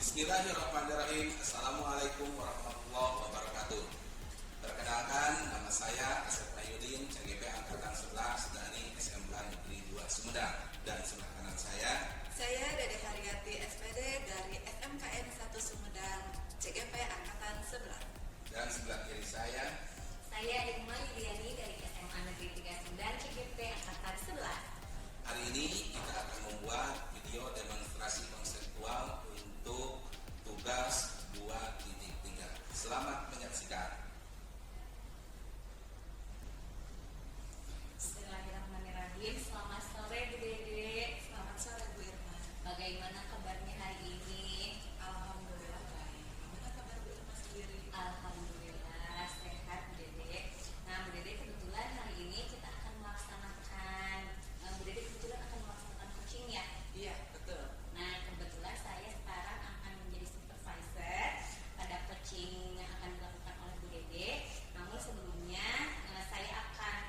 Bismillahirrahmanirrahim. Assalamualaikum warahmatullahi wabarakatuh. Perkenalkan, nama saya Asep Mahyudin, CGP Angkatan 11 dari SMK Negeri 2 Sumedang. Dan sebelah kanan saya Dede Haryati SPD dari SMKN 1 Sumedang, CGP Angkatan 11. Dan sebelah kiri saya Irma Yuliani dari SMA Negeri 3 Sumedang, CGP Angkatan 11. Hari ini kita akan membuat video demonstrasi konseptual untuk tugas 2.3. Selamat menyaksikan. Bismillahirrahmanirrahim. Selamat sore Bu Dede. Selamat sore Bu Irma. Bagaimana kabarnya hari ini? Alhamdulillah baik. Gimana kabar Bu Irma sendiri? Alhamdulillah sehat Bu Dede. Nah Bu Dede, kebetulan hari ini kita akan melaksanakan coaching ya. Iya, betul. Nah kebetulan saya sekarang akan menjadi supervisor pada coaching yang akan dilakukan oleh Bu Dede. Namun sebelumnya saya akan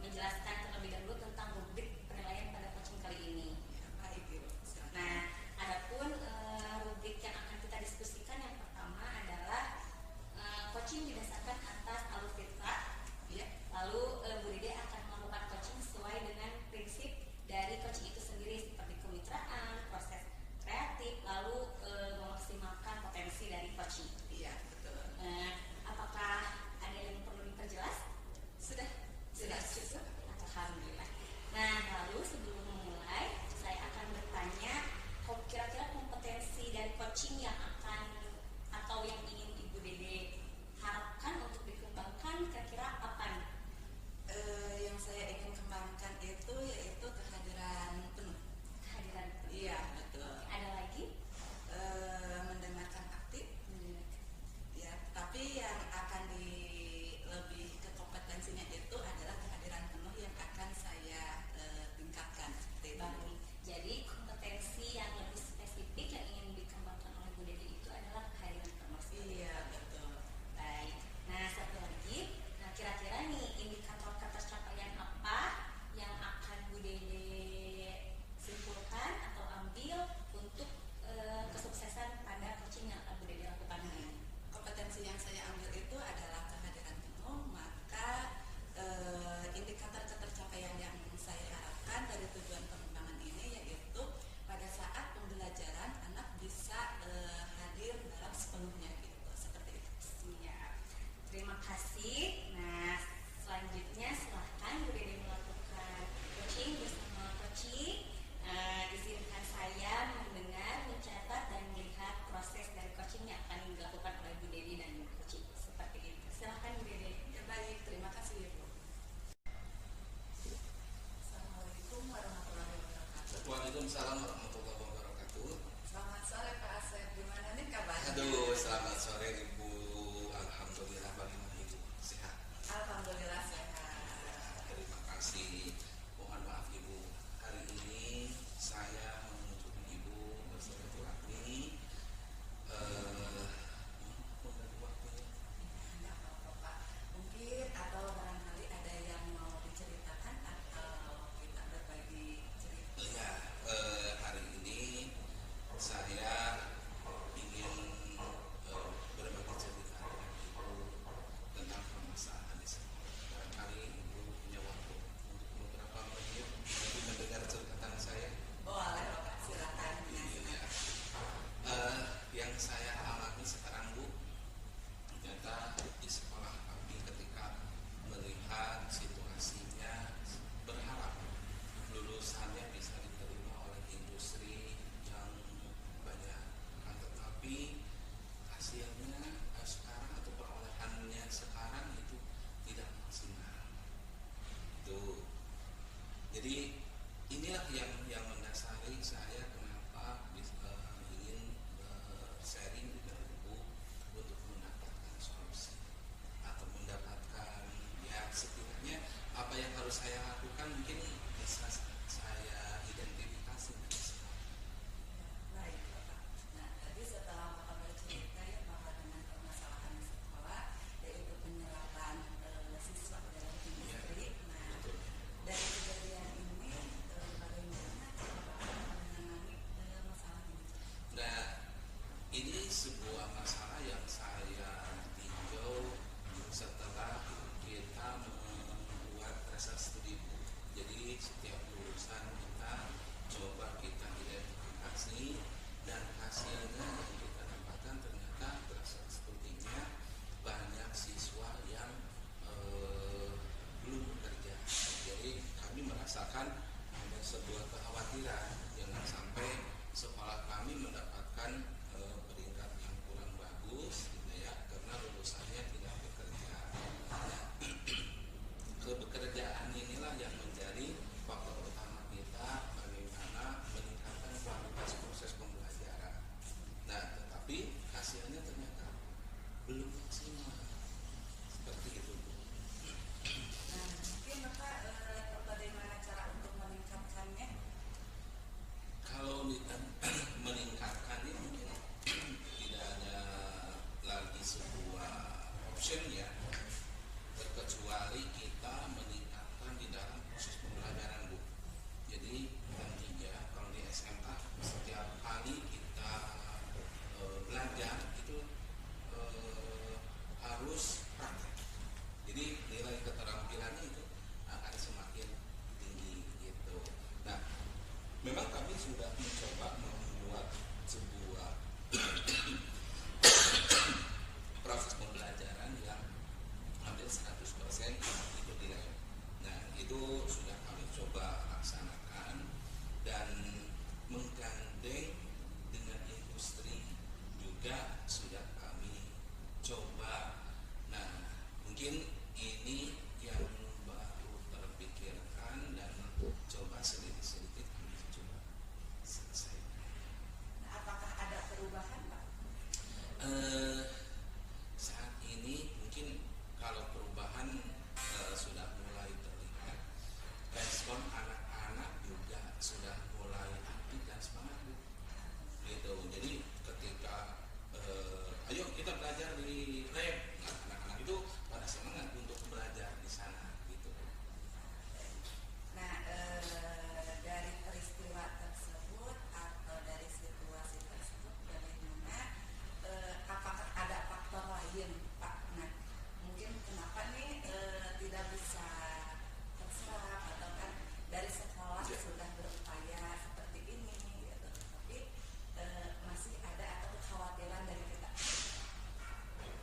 menjelaskan terlebih dahulu tentang rubrik penilaian pada coaching kali ini. Ya, baik Ibu. Nah, adapun rubrik yang akan kita diskusikan yang pertama adalah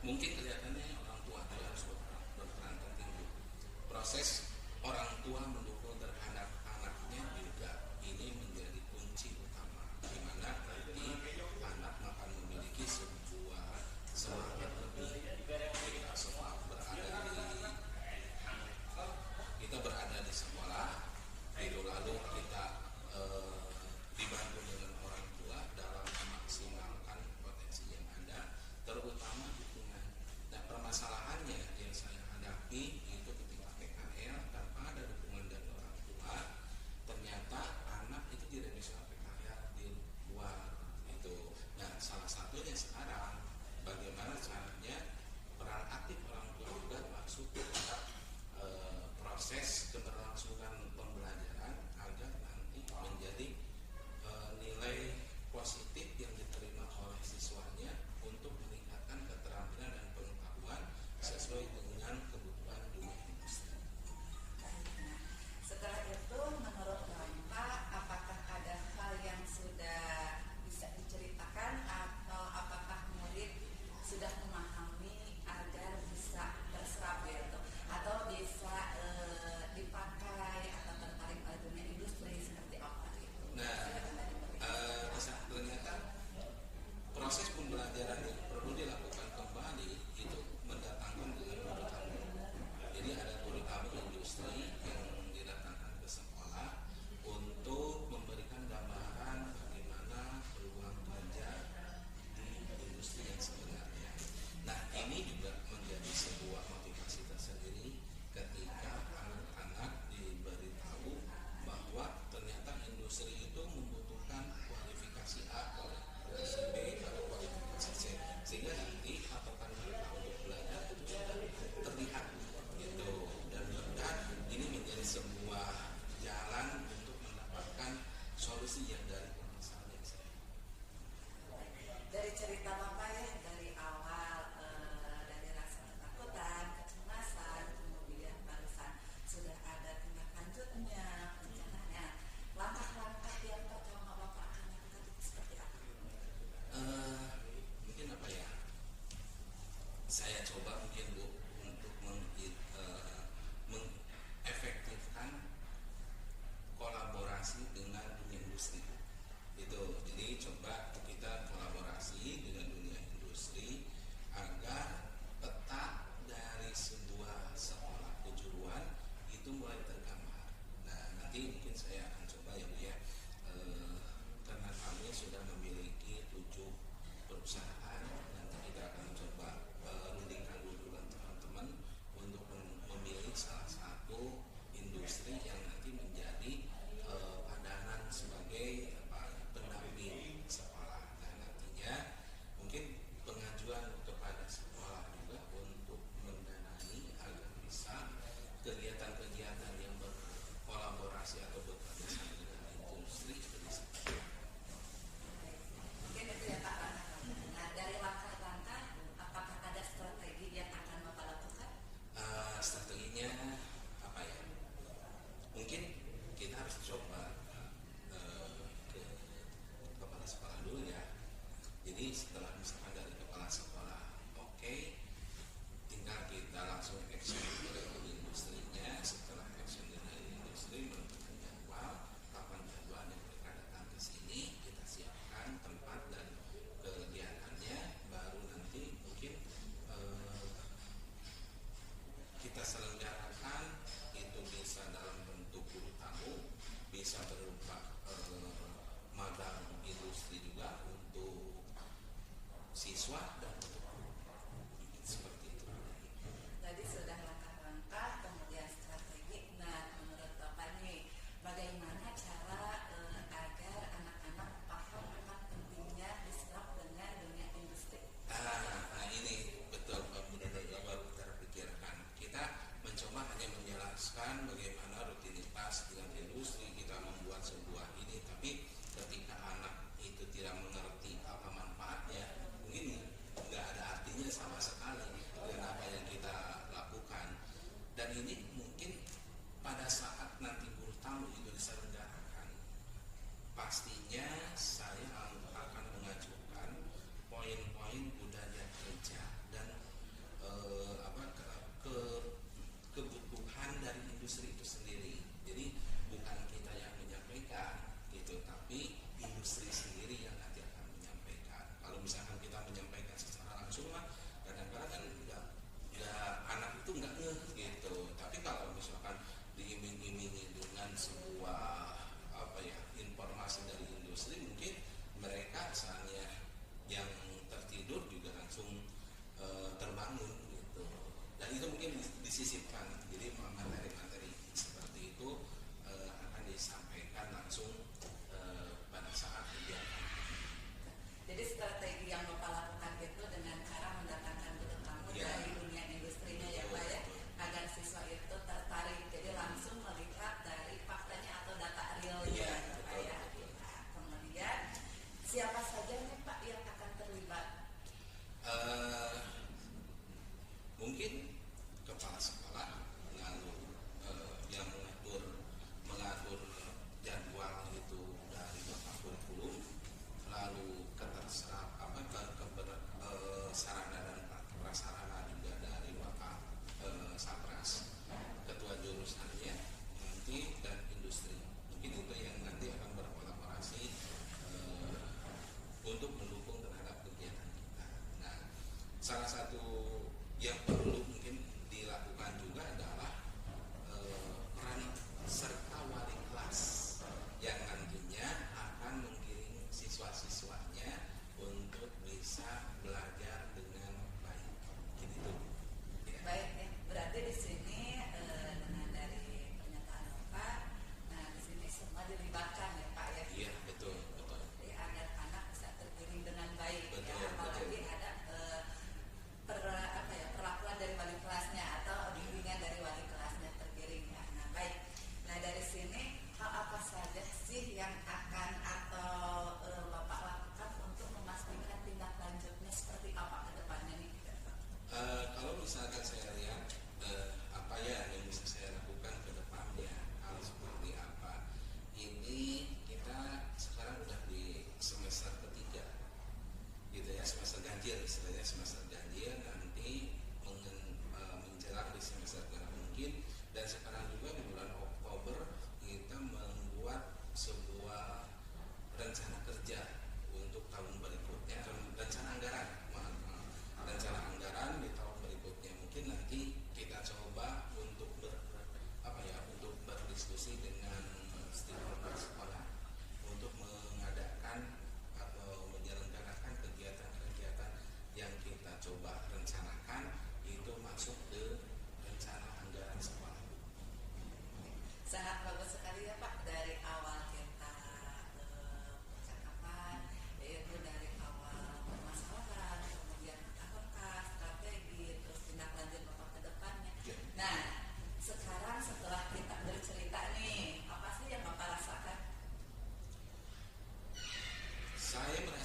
Mungkin kelihatannya orang tua tidak harus berperan penting. Proses orang tua mendukung terhadap anaknya juga ini menjadi kunci utama, di mana nanti anak akan memiliki sebuah semangat lebih. Kita berada di sekolah, lalu kita dibantu dengan orang tua dalam memaksimalkan potensi yang ada, terutama dukungan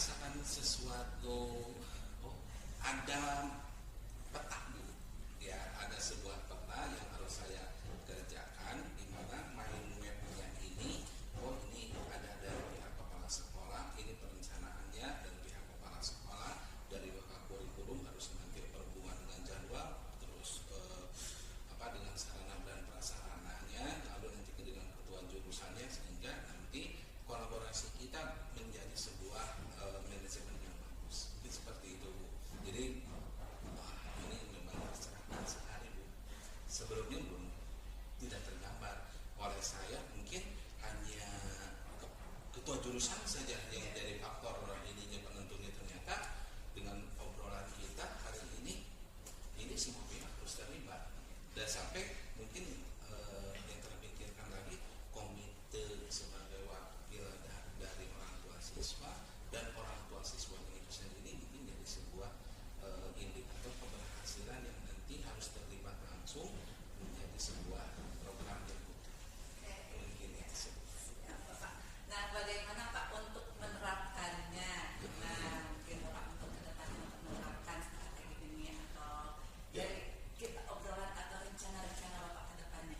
merasakan sesuatu, oh, ada peta Bu. Ya, ada sebuah peta yang harus saya kerjakan, di mana mind map-nya ini, oh ini ada dari pihak kepala sekolah, ini perencanaannya dari pihak kepala sekolah, dari kurikulum harus nanti berhubungan dengan jadwal, terus dengan sarana dan prasarananya, lalu nanti dengan ketua jurusannya, sehingga nanti kolaborasi kita menjadi sebuah manajemen yang bagus. Jadi seperti itu Bu. Jadi ini memang tercerahkan sekali Bu. Sebelumnya belum tidak tergambar oleh saya, mungkin hanya ketua jurusan saja yang jadi faktor ininya penentunya. Ternyata dengan obrolan kita hari ini semua pihak harus terlibat, dan sampai mungkin yang terpikirkan lagi komite sebagai wakil dari orang tua siswa, dan orang tua siswanya itu sendiri mungkin jadi sebuah indikator keberhasilan yang nanti harus terlibat langsung menjadi sebuah program yang mungkin ya. Nah, bagaimana Pak untuk menerapkannya? Nah, mungkin Pak untuk ke depan untuk menerapkan strategi ini, atau dari kita obrolan atau rencana-rencana Bapak ke depannya?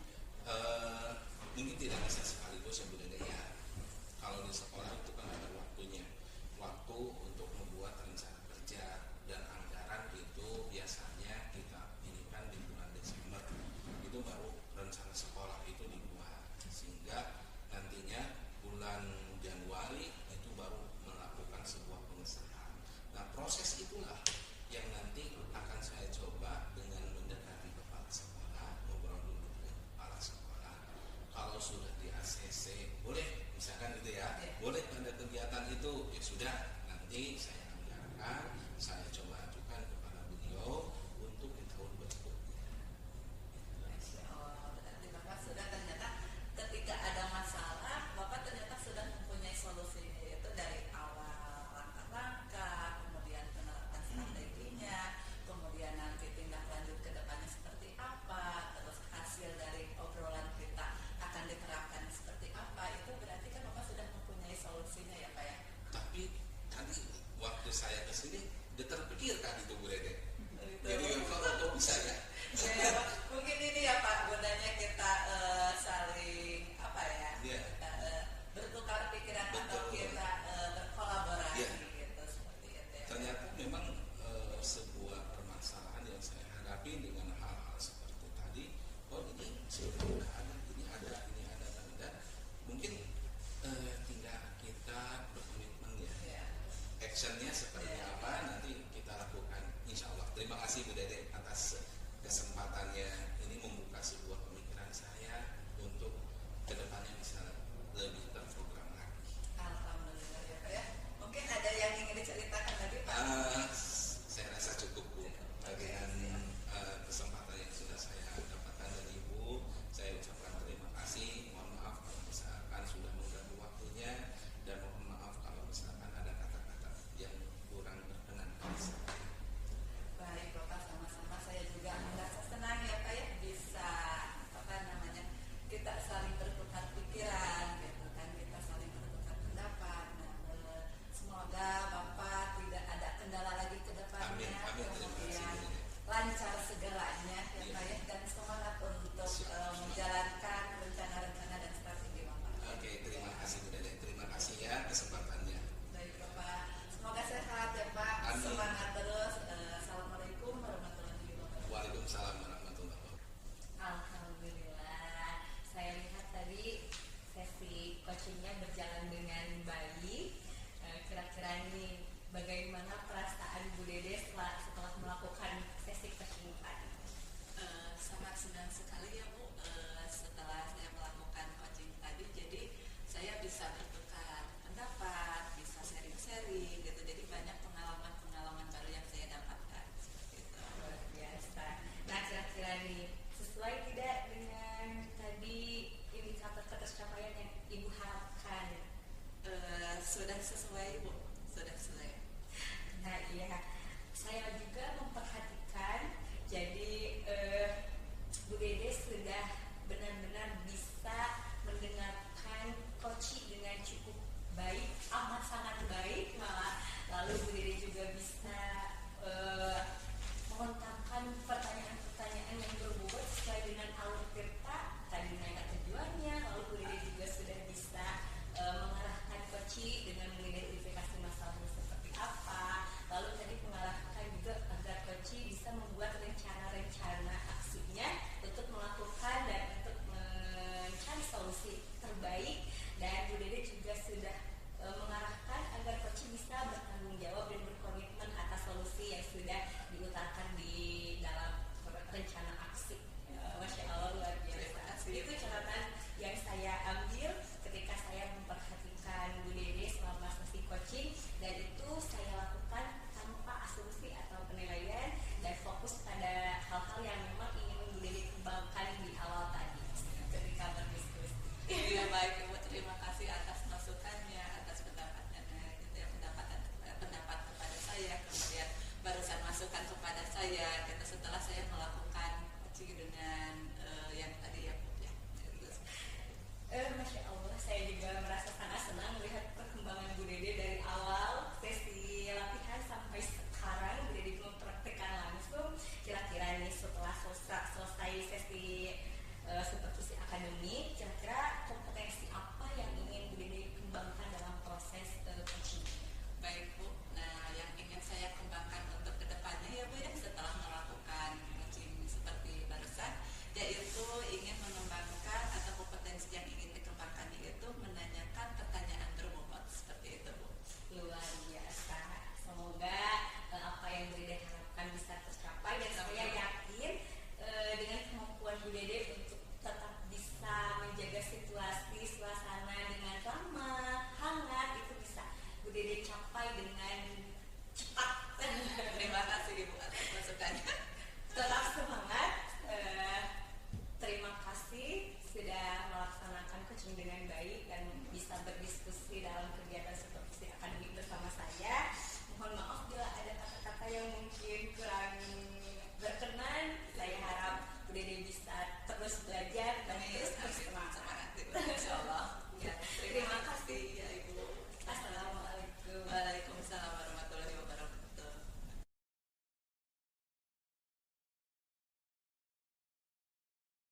Mungkin tidak bisa sekaligus ya Bu Dede ya. Kalau di sekolah itu kan ada waktunya, waktu untuk membuat rencana kerja dan anggaran itu biasanya kita inikan di bulan Desember, itu baru rencana sekolah itu dibuat, sehingga nantinya bulan Januari itu baru melakukan sebuah pengesahan. Nah, proses itulah yang nanti akan saya coba dengan mendekati kepala sekolah, ngobrol dulu dengan kepala sekolah. Kalau sudah di ACC, boleh misalkan gitu ya, boleh ada kegiatan itu, ya sudah, nanti saya anggarkan, saya coba ajukan kepada beliau untuk di tahun berikutnya. Masya Allah, berarti Bapak sudah ternyata ketika ada masalah, Bapak ternyata sudah mempunyai solusinya, yaitu dari awal langkah-langkah, kemudian penerapan strateginya, kemudian nanti tindak lanjut ke depannya seperti apa, terus hasil dari obrolan kita akan diterapkan seperti apa. Itu berarti kan Bapak sudah mempunyai solusinya ya Pak ya. Tapi tadi waktu saya kesini, dia terpikirkan itu Bu Dede. Jadi kok bisa ya? Ya, mungkin ini ya Pak, gunanya kita saling apa ya, Iya. bertukar pikiran atau Betul. kita berkolaborasi Iya. gitu, seperti itu ya. Ternyata memang sebuah permasalahan yang saya hadapi dengan hal-hal seperti tadi. Oh ini sudah ada, ini ada, dan mungkin tinggal kita berkomitmen ya. Ya. Actionnya seperti apa nanti kita lakukan, insya Allah. Terima kasih Bu Dede atas kesempatannya ini membuka sebuah pemikiran saya untuk kedepannya bisa lebih terprogram lagi. Alhamdulillah ya Pak ya. Mungkin ada yang ingin diceritakan lagi Pak? Saya rasa cukup Bu bagian kesempatan yang sudah saya dapatkan dari Ibu. Saya ucapkan terima kasih. Mohon maaf kalau misalkan sudah mengganggu waktunya, dan mohon maaf kalau misalkan ada kata-kata yang kurang berkenan. Baik Bapak, sama-sama saya juga merasa senang ya Pak ya, bisa apa namanya, kita saling bertukar pikiran gitu kan, kita saling bertukar pendapat. Nah, semoga Bapak tidak ada kendala lagi ke depannya. Amin, amin. Terima kasih, Kemudian Bu Dede. lancar segalanya ya Pak ya, dan semangat untuk menjalankan rencana-rencana dan strategi Bapak. Oke, terima kasih Bu Dede. Terima kasih ya kesempatannya. Baik Bapak, semoga sehat ya Pak. Amin. Semangat terus. Assalamualaikum warahmatullahi wabarakatuh. Waalaikumsalam warahmatullahi wabarakatuh. Alhamdulillah, saya lihat tadi sesi coachingnya berjalan dengan baik. Kira-kira nih bagaimana perasaan Bu Dede setelah melakukan sesi coaching tadi? Sangat senang sekali ya Bu, setelah